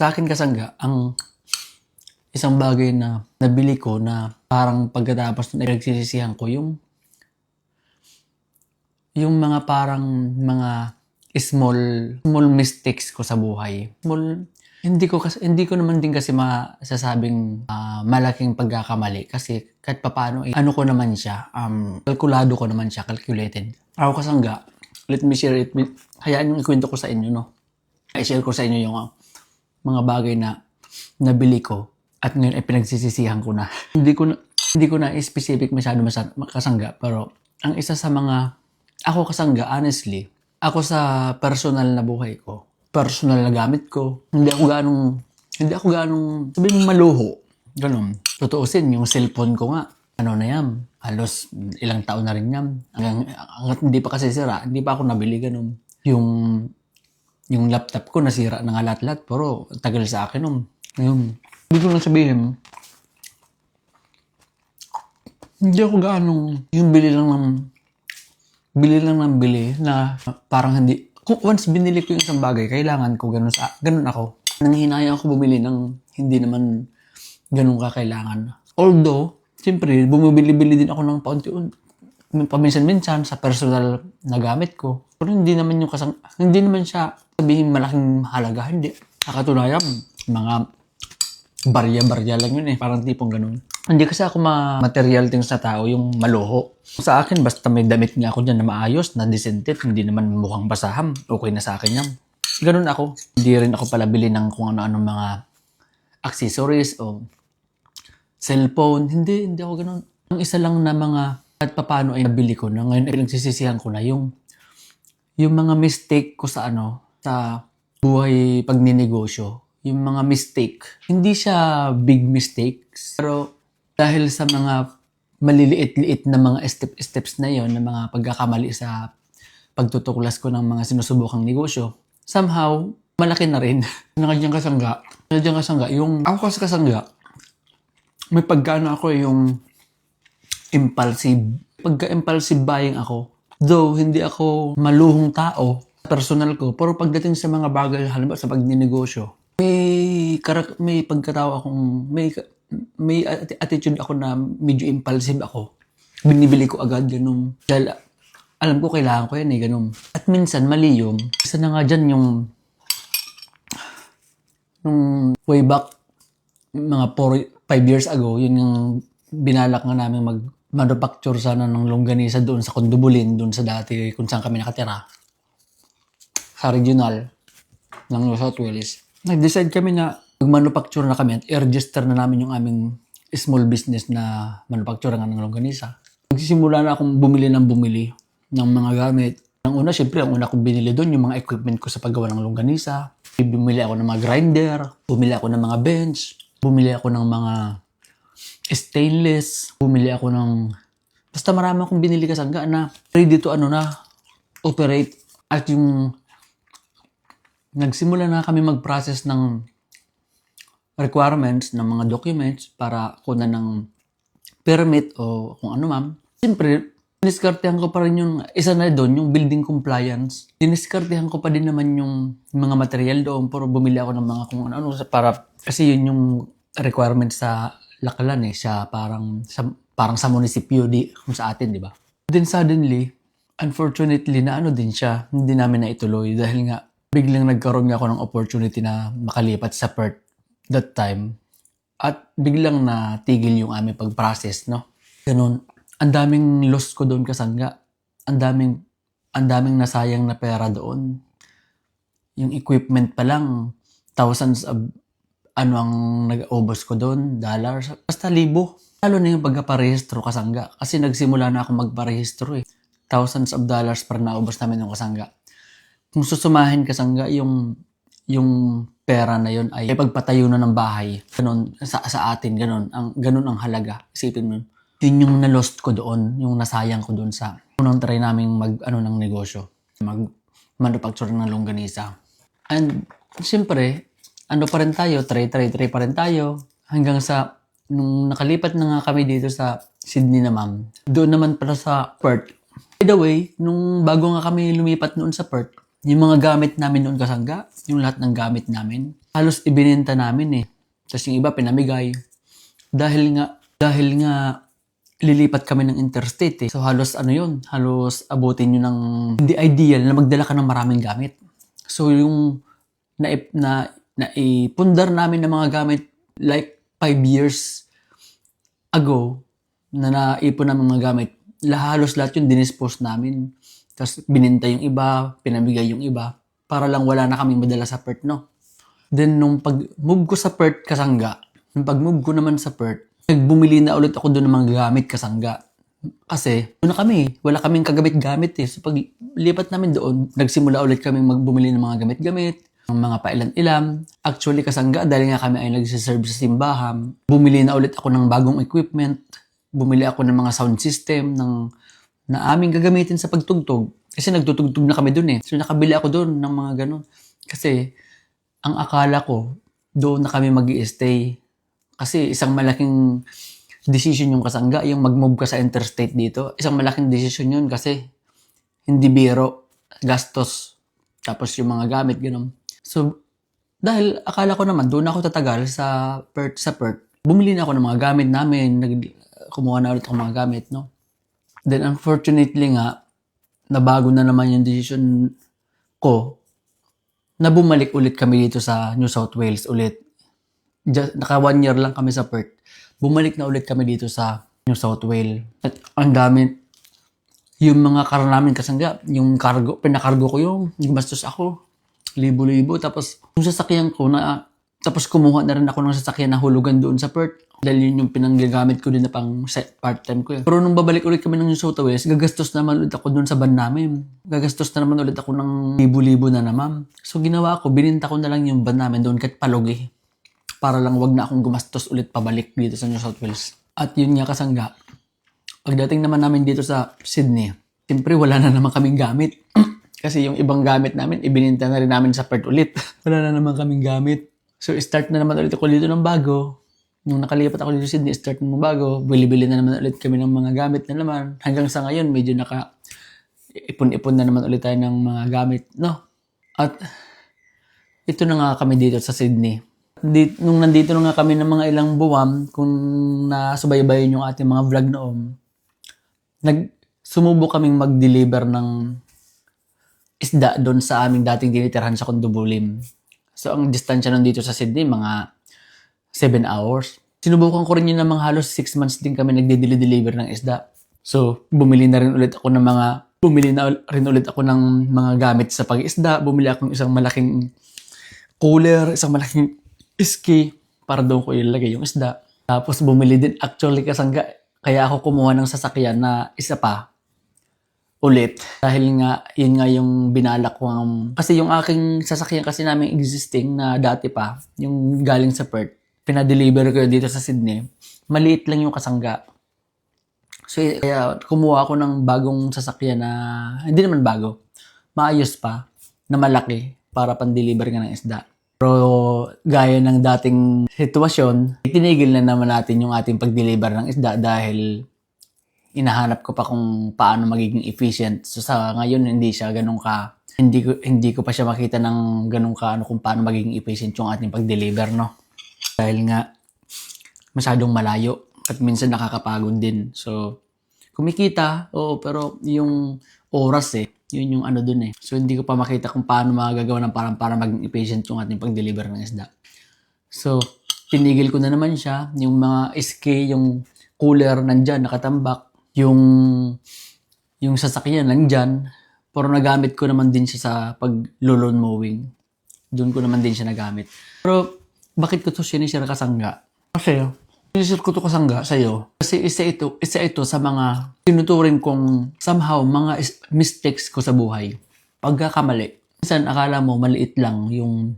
Sa akin kasangga, ang isang bagay na nabili ko na parang pagkatapos na nagsisisihan ko yung mga parang mga small mistakes ko sa buhay. Hindi ko naman din kasi masasabing malaking pagkakamali kasi kahit papaano ano ko naman siya, kalkulado ko naman siya, calculated. Ako kasangga, let me share it hayaan yung ikwento ko sa inyo, no? I-share ko sa inyo yung mga bagay na nabili ko at ngayon ay pinagsisisihan ko na. Hindi ko na specific masyado kasangga, pero ang isa sa mga ako kasangga, honestly, ako sa personal na buhay ko, personal na gamit ko, hindi ako ganong sabihin maluho. Ganun. Tutuusin, yung cellphone ko nga, ano na yan, halos ilang taon na rin yan. Hanggat hindi pa kasi sira, hindi pa ako nabili ganun. Yung laptop ko nasira na nga lahat-lahat, pero tagal sa akin Ngayon, hindi ko lang sabihin, hindi ako ganong, yung bili lang ng bili na parang hindi, kung once binili ko yung isang bagay, kailangan ko ganun ako. Nanghihinayang ako bumili ng hindi naman ganun kakailangan. Although, siyempre, bumibili-bili din ako ng paminsan-minsan sa personal na gamit ko. Pero hindi naman siya sabihin malaking halaga, hindi. Nakatunayan, mga barya-barya lang yun parang tipong ganun. Hindi kasi ako material things na tao, yung maluho. Sa akin, basta may damit nga ako dyan na maayos, na decented, hindi naman mukhang basahan, okay na sa akin yan. Ganun ako. Hindi rin ako pala bili ng kung ano-ano mga accessories o cellphone. Hindi ako ganun. Ang isa lang na mga at paano ay nabili ko na ngayon ay pinagsisisihan ko na yung mga mistake ko sa buhay pagninegosyo. Yung mga mistake. Hindi siya big mistakes, pero dahil sa mga maliliit-liit na mga steps na yon, na mga pagkakamali sa pagtutuklas ko ng mga sinusubukang negosyo, somehow, malaki na rin. Nakadyang kasangga, ako kasi kasangga, may pagkano ako yung pagka-impulsive buying ako. Though, hindi ako maluhong tao, personal ko, pero pagdating sa mga bagay, halimbawa sa pagninegosyo, may pagkatao akong, may attitude ako na medyo impulsive ako. Binibili ko agad, ganun. Dahil alam ko kailangan ko yan ganun. At minsan, mali yun. Isa na nga dyan yung way back, mga 5 years ago, yun yung binalak nga namin mag-manufacture sana ng longganisa doon sa Condubulin, doon sa dati kung saan kami nakatira. Sa regional ng New South Wales. Nag-decide kami na mag-manufacture na kami at i-register na namin yung aming small business na manufacture ng longganisa. Nagsisimula na akong bumili ng mga gamit. Ang una kong binili doon yung mga equipment ko sa paggawa ng longganisa. Bumili ako ng mga grinder, bumili ako ng mga bench, bumili ako ng mga stainless, basta marami akong binili kasangga na ready to operate. At yung nagsimula na kami mag-process ng requirements ng mga documents para kunan ng permit o kung ano man. Siyempre, diniskartehan ko pa rin yung isa na doon, yung building compliance. Diniskartehan ko pa din naman yung mga material doon, pero bumili ako ng mga kung ano para kasi yun yung requirement sa Lakalan siya parang sa munisipyo kung sa atin, di ba? Then suddenly, unfortunately na din siya, hindi namin na ituloy dahil nga biglang nagkaroon nga ako ng opportunity na makalipat sa Perth that time. At biglang natigil yung aming pag-process, no? Ganun. Ang daming loss ko doon kasangga. Ang daming nasayang na pera doon. Yung equipment pa lang, thousands of ang nag-ubos ko doon, dollars. Basta libo. Lalo na yung pagkaparehistro kasangga. Kasi nagsimula na ako magparehistro Thousands of dollars para naubos namin yung kasangga. Kung susumahin kasangga, yung pera na yun ay pagpatayo na ng bahay. Ganun, sa atin, ganun ang halaga. Isipin mo, yun yung na-lost ko doon, yung nasayang ko doon sa unang try naming ng negosyo. Mag-manufacture ng longganisa. And, siyempre, pa rin tayo, try pa rin tayo. Hanggang sa, nung nakalipat na nga kami dito sa Sydney naman, doon naman pala sa Perth. By the way, nung bago nga kami lumipat noon sa Perth, yung mga gamit namin noon kasangga, yung lahat ng gamit namin, halos ibinenta namin eh. Tapos yung iba pinamigay. Dahil nga lilipat kami ng interstate eh. So halos halos abutin nyo ng hindi ideal na magdala ka ng maraming gamit. So yung naipundar namin ng mga gamit like 5 years ago na naipon namin mga gamit, halos lahat yung dinispose namin. Tapos bininta yung iba, pinamigay yung iba para lang wala na kaming madala sa Perth, no? Then nung pag-move ko sa Perth, Kasangga, nung pag-move ko naman sa Perth, nagbumili na ulit ako doon ng mga gamit, Kasangga. Kasi doon na kami, wala kaming kagamit-gamit eh. So pag lipat namin doon, nagsimula ulit kaming magbumili ng mga gamit-gamit, ng mga pailan-ilam. Actually, Kasangga, dahil nga kami ay nagsiserve sa simbahan, bumili na ulit ako ng bagong equipment, bumili ako ng mga sound system na aming gagamitin sa pagtugtog. Kasi nagtutugtog na kami doon eh. So nakabili ako doon ng mga ganun. Kasi ang akala ko, doon na kami mag-i-stay. Kasi isang malaking decision yung Kasangga, yung mag-move ka sa interstate dito. Isang malaking decision yun kasi hindi biro, gastos, tapos yung mga gamit, gano'n. So, dahil akala ko naman, doon ako tatagal sa Perth. Bumili na ako ng mga gamit namin, kumuha na ulit ako mga gamit, no? Then, unfortunately nga, nabago na naman yung decision ko na bumalik ulit kami dito sa New South Wales ulit. Naka 1 year lang kami sa Perth. Bumalik na ulit kami dito sa New South Wales. At ang dami, yung mga car namin Kasangga, yung pinakargo ko yung gumastos ako. Libo-libo. Tapos, yung sasakyan ko tapos kumuha na rin ako ng sasakyan na hulugan doon sa Perth. Dahil yun yung pinanggagamit ko din na pang part-time ko. Pero nung babalik ulit kami ng New South Wales, gagastos naman ulit ako doon sa van namin. Gagastos na naman ulit ako ng libo-libo na naman. So ginawa ko, bininta ko na lang yung van namin doon kahit palugi. Para lang wag na akong gumastos ulit pabalik dito sa New South Wales. At yun nga Kasangga, pagdating naman namin dito sa Sydney, siyempre wala na naman kaming gamit. Kasi yung ibang gamit namin, ibininta na rin namin sa Perth ulit. Wala na naman kaming gamit. So start na naman ulit ako dito ng bago. Nung nakalipat ako dito sa Sydney, start ng bago, bili-bili na naman ulit kami ng mga gamit na naman. Hanggang sa ngayon, medyo ipon-ipon na naman ulit tayo ng mga gamit, no? At ito na nga kami dito sa Sydney. Nung nandito na nga kami ng mga ilang buwan, kung nasubaybayin yung ating mga vlog noon, sumubok kaming mag-deliver ng isda doon sa aming dating tinitirhan sa Condobolin. So, ang distansya nandito sa Sydney, mga 7 hours. Sinubukan ko rin yun ng mga halos 6 months din kami nagde-deliver ng isda. So, bumili na rin ulit ako ng mga gamit sa pag-isda. Bumili akong isang malaking cooler, isang malaking iski para doon ko ilagay yung isda. Tapos bumili din actually Kasangga, kaya ako kumuha ng sasakyan na isa pa ulit. Dahil nga, yun nga yung binalak ko. Kasi yung aking sasakyan kasi namin existing na dati pa, yung galing sa Perth, pinadeliver ko dito sa Sydney, maliit lang yung Kasangga. So, kaya kumuha ako ng bagong sasakyan na, hindi naman bago, maayos pa, na malaki, para pan-deliver nga ng isda. Pero, gaya ng dating sitwasyon, tinigil na naman natin yung ating pag-deliver ng isda dahil inahanap ko pa kung paano magiging efficient. So, sa ngayon, hindi ko pa siya makita ng ganun ka, kung paano magiging efficient yung ating pag-deliver, no? Dahil nga, masyadong malayo at minsan nakakapagod din. So, kumikita, pero yung oras yun yung dun So, hindi ko pa makita kung paano magagawa ng parang para maging efficient yung ating pag-deliver ng isda. So, tinigil ko na naman siya. Yung mga SK, yung cooler nandyan, nakatambak. Yung sasakyan nandyan. Pero nagamit ko naman din siya sa pag-lawn mowing. Doon ko naman din siya nagamit. Pero, bakit ko to sinishare Kasangga? Kasi, sinishare ko to Kasangga sa'yo. Kasi isa ito sa mga tinuturing kong somehow mga mistakes ko sa buhay. Pagkakamali. Minsan akala mo maliit lang yung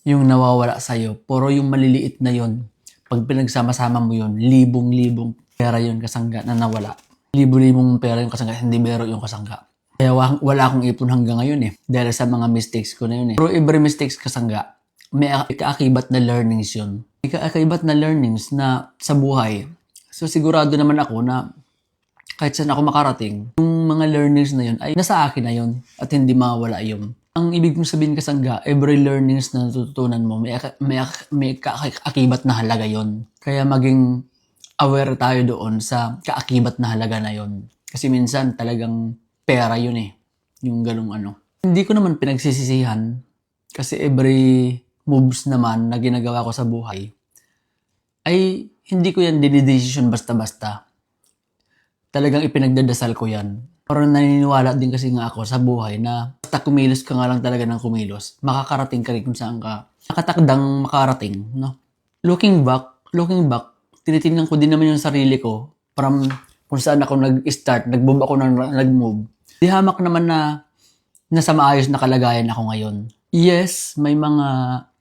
nawawala sa'yo. Pero yung maliliit na yon, pag pinagsama-sama mo yun, libong-libong pera yun Kasangga na nawala. Libo-libong pera yung Kasangga, hindi biro yung Kasangga. Kaya wala akong ipon hanggang ngayon dahil sa mga mistakes ko na yun Pero every mistakes Kasangga, may kaakibat na learnings yun. May kaakibat na learnings na sa buhay. So sigurado naman ako na kahit saan ako makarating, yung mga learnings na yun ay nasa akin na yun at hindi mawala yun. Ang ibig kong sabihin kasangga, every learnings na natututunan mo, may kaakibat na halaga yon. Kaya maging aware tayo doon sa kaakibat na halaga na yon. Kasi minsan talagang pera yun eh. Yung ganung ano. Hindi ko naman pinagsisisihan kasi every moves naman na ginagawa ko sa buhay ay hindi ko yan dinidesisyon basta-basta. Talagang ipinagdadasal ko yan. Parang naniniwala din kasi nga ako sa buhay na basta kumilos ka nga lang talaga ng kumilos, makakarating ka rin kung saan ka nakatakdang makarating, no? Looking back, tinitingnan ko din naman yung sarili ko from kung saan ako nag-start, nag-move ako nag-move. Di hamak naman na nasa maayos na kalagayan ako ngayon. Yes, may mga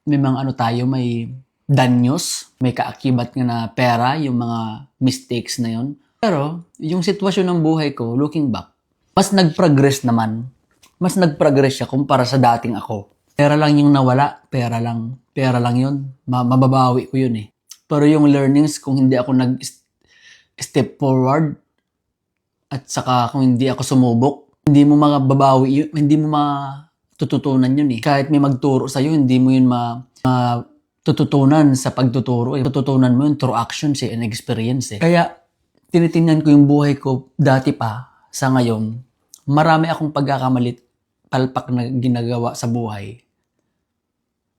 ano tayo, may danyos, may kaakibat nga na pera, yung mga mistakes na yon. Pero, yung sitwasyon ng buhay ko, looking back, mas nag-progress naman. Mas nag-progress siya kumpara sa dating ako. Pera lang yung nawala, pera lang yun. Mababawi ko yun eh. Pero yung learnings, kung hindi ako nag-step forward, at saka kung hindi ako sumubok, hindi mo mababawi yun, hindi mo matututunan yun eh. Kahit may magturo sa'yo, hindi mo yun matututunan sa pagtuturo. Tututunan mo yun through actions eh, and experience eh. Kaya, tinitingnan ko yung buhay ko dati pa sa ngayon, marami akong pagkakamalit, palpak na ginagawa sa buhay.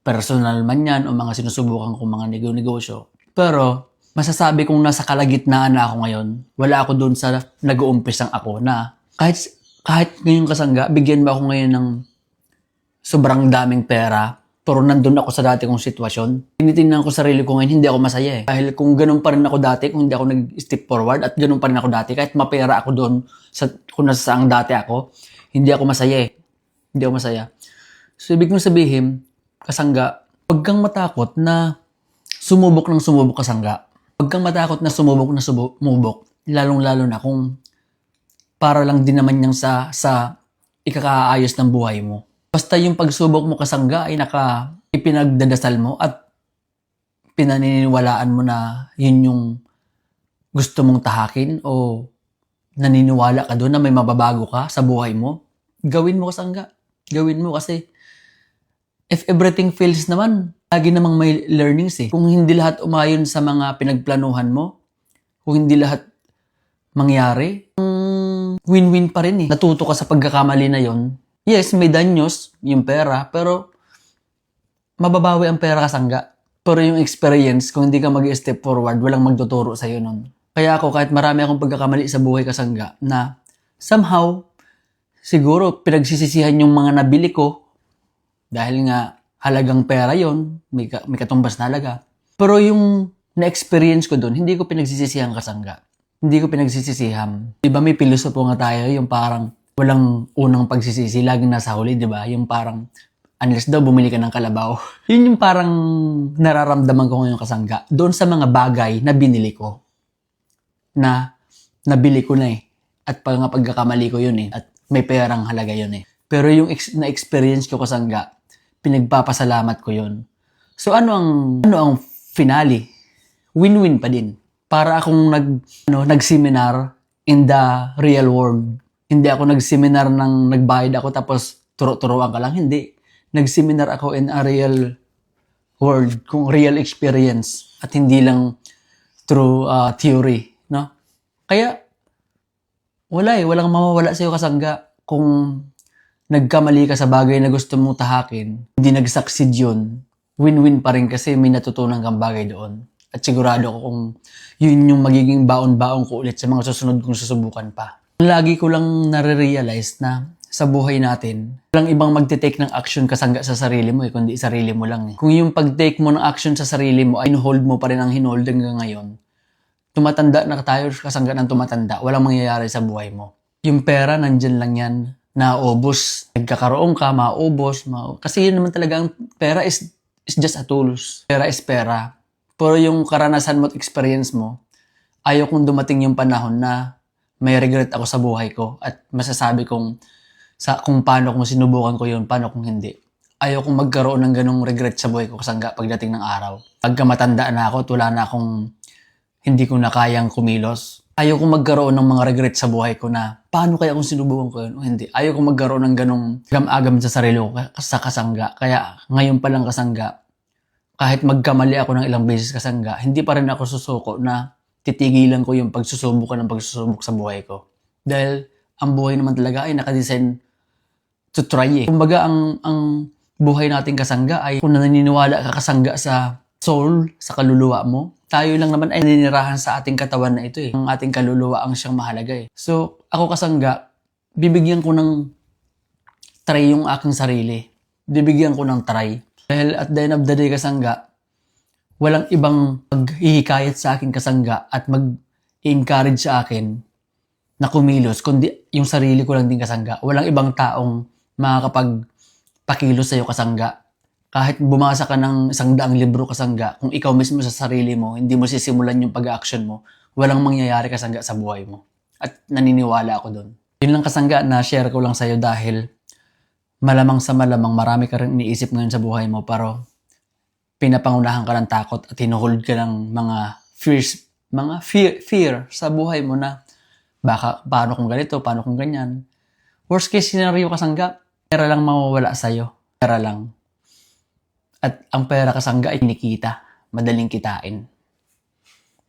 Personal man yan o mga sinusubukan kong mga negosyo. Pero, masasabi kong nasa kalagitnaan na ako ngayon. Wala ako doon sa nag-uumpisang ako na kahit ngayong kasangga, bigyan ba ako ngayon ng sobrang daming pera, pero nandun ako sa dati kong sitwasyon. Tinitingnan ko sarili ko ngayon, hindi ako masaya eh. Dahil kung ganun pa rin ako dati, kung hindi ako nag-step forward at ganun pa rin ako dati, kahit mapera ako doon kung nasa saang dati ako, hindi ako masaya eh. Hindi ako masaya. So, ibig kong sabihin, kasangga, huwag kang matakot na sumubok kasangga. Huwag kang matakot na sumubok, lalong-lalo na kung para lang din naman niyang sa ikakaayos ng buhay mo. Basta yung pagsubok mo kasangga ay ipinagdadasal mo at pinaniniwalaan mo na yun yung gusto mong tahakin o naniniwala ka doon na may mababago ka sa buhay mo, gawin mo kasangga. Gawin mo kasi if everything fails naman, lagi namang may learnings eh. Kung hindi lahat umayon sa mga pinagplanuhan mo, kung hindi lahat mangyari, win-win pa rin eh. Natuto ka sa pagkakamali na yon. Yes, may danyos, yung pera, pero mababawi ang pera kasangga. Pero yung experience, kung hindi ka mag-step forward, walang magtuturo sa'yo nun. Kaya ako, kahit marami akong pagkakamali sa buhay kasangga, na somehow, siguro pinagsisisihan yung mga nabili ko, dahil nga halagang pera yon, may katumbas na halaga. Pero yung na-experience ko dun, hindi ko pinagsisisihan kasangga. Hindi ko pinagsisisihan. Diba may pilosopo nga tayo, yung parang walang unang pagsisisi, laging nasa huli, diba? Yung parang, unless daw bumili ka ng kalabaw. Yun yung parang nararamdaman ko ngayon kasangga. Doon sa mga bagay na binili ko. Na nabili ko na eh. At pagkakamali ko yun eh. At may perang halaga yun eh. Pero yung na-experience ko kasangga, pinagpapasalamat ko yun. So ano ang finale? Win-win pa din. Para akong nag-seminar in the real world. Hindi ako nag-seminar ng nagbayad ako tapos turo-turuan ka lang. Hindi. Nag-seminar ako in a real world, kung real experience at hindi lang through theory, no? Kaya walang mawawala sa iyo kasangga kung nagkamali ka sa bagay na gusto mong tahakin, hindi nag-succeed yun, win-win pa rin kasi may natutunan kang bagay doon. At sigurado ko kung yun yung magiging baon-baon ko ulit sa mga susunod kong susubukan pa. Lagi ko lang nare-realize na sa buhay natin, walang ibang magte-take ng action kasangga sa sarili mo kundi sarili mo lang. Kung yung pag-take mo ng action sa sarili mo ay hold mo pa rin ang hinold hanggang ngayon, tumatanda na tayo kasangga ng tumatanda, walang mangyayari sa buhay mo. Yung pera, nandyan lang yan, naubos. Nagkakaroon ka, maubos. Kasi yun naman talaga, ang pera is just a tools. Pera is pera. Pero yung karanasan mo at experience mo, ayaw kong dumating yung panahon na may regret ako sa buhay ko at masasabi kung paano kung sinubukan ko yun, paano kung hindi. Ayaw kong magkaroon ng ganong regret sa buhay ko kasangga pagdating ng araw. Pagka matanda na ako at wala na akong hindi ko na kayang kumilos, Ayaw kong magkaroon ng mga regret sa buhay ko na paano kaya kung sinubukan ko yun o hindi. Ayaw kong magkaroon ng ganong gam-agam sa sarili ko sa kasangga. Kaya ngayon pa lang kasangga, kahit magkamali ako ng ilang beses kasangga, hindi pa rin ako susuko na titigilan ko yung pagsusubok ng pagsusubok sa buhay ko. Dahil ang buhay naman talaga ay nakadesign to try eh. Kumbaga ang buhay nating kasangga ay kung naniniwala ka kasangga sa soul, sa kaluluwa mo, tayo lang naman ay naninirahan sa ating katawan na ito eh. Ang ating kaluluwa ang siyang mahalaga eh. So, ako kasangga, bibigyan ko ng try yung aking sarili. Bibigyan ko ng try. Dahil at the end of the day kasangga, walang ibang maghihikayat sa akin kasangga at mag-encourage sa akin na kumilos, kundi yung sarili ko lang din kasangga. Walang ibang taong makakapagpakilos sa'yo kasangga. Kahit bumasa ka ng 100 libro kasangga, kung ikaw mismo sa sarili mo, hindi mo sisimulan yung pag-action mo, walang mangyayari kasangga sa buhay mo. At naniniwala ako doon. Yun lang kasangga na share ko lang sa'yo dahil malamang sa malamang marami ka rin iniisip ngayon sa buhay mo pero pinapangunahan ka ng takot at hinuhold ka ng mga fear sa buhay mo na baka paano kung ganito, paano kung ganyan. Worst case scenario kasangga, pera lang mawawala sa'yo. Pera lang. At ang pera kasangga ay kinikita. Madaling kitain.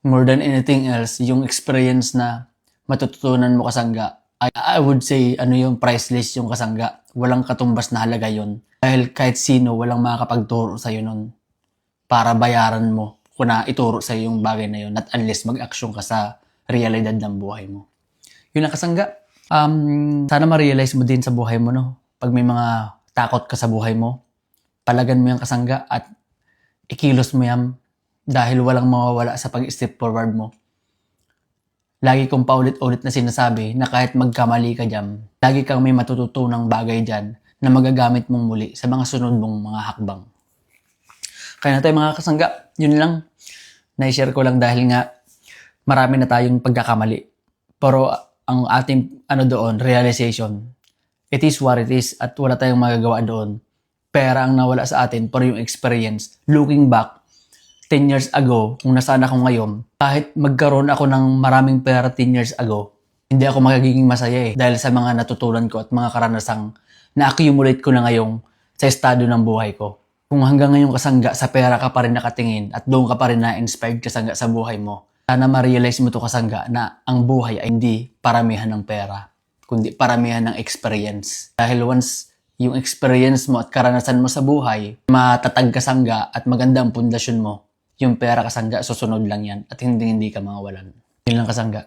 More than anything else, yung experience na matututunan mo kasangga, I would say, yung priceless yung kasangga. Walang katumbas na halaga yun. Dahil kahit sino, walang makakapagturo sa'yo nun para bayaran mo kung na ituro sa'yo yung bagay na yun. Not unless mag-action ka sa realidad ng buhay mo. Yun ang kasangga. Sana ma-realize mo din sa buhay mo, no? Pag may mga takot ka sa buhay mo, palagan mo yung kasangga at ikilos mo yan dahil walang mawawala sa pag-step forward mo. Lagi kong paulit-ulit na sinasabi na kahit magkamali ka dyan, lagi kang may matututunang bagay dyan na magagamit mong muli sa mga sunod mong mga hakbang. Kaya na tayo mga kasangga, yun lang. Na-share ko lang dahil nga marami na tayong pagkakamali. Pero ang ating realization, it is what it is at wala tayong magagawa doon. Pera ang nawala sa atin pero yung experience, looking back 10 years ago, kung nasaan ako ngayon, kahit magkaroon ako ng maraming pera 10 years ago, hindi ako magiging masaya eh dahil sa mga natutunan ko at mga karanasang na-accumulate ko na ngayong sa estado ng buhay ko. Kung hanggang ngayon kasangga, sa pera ka pa rin nakatingin at doon ka pa rin na-inspired kasangga sa buhay mo, sana ma-realize mo to kasangga na ang buhay ay hindi paramihan ng pera, kundi paramihan ng experience. Dahil once yung experience mo at karanasan mo sa buhay, matatag kasangga at maganda ang pundasyon mo, yung pera kasangga, susunod lang yan at hindi ka mawawalan. Yun lang kasangga.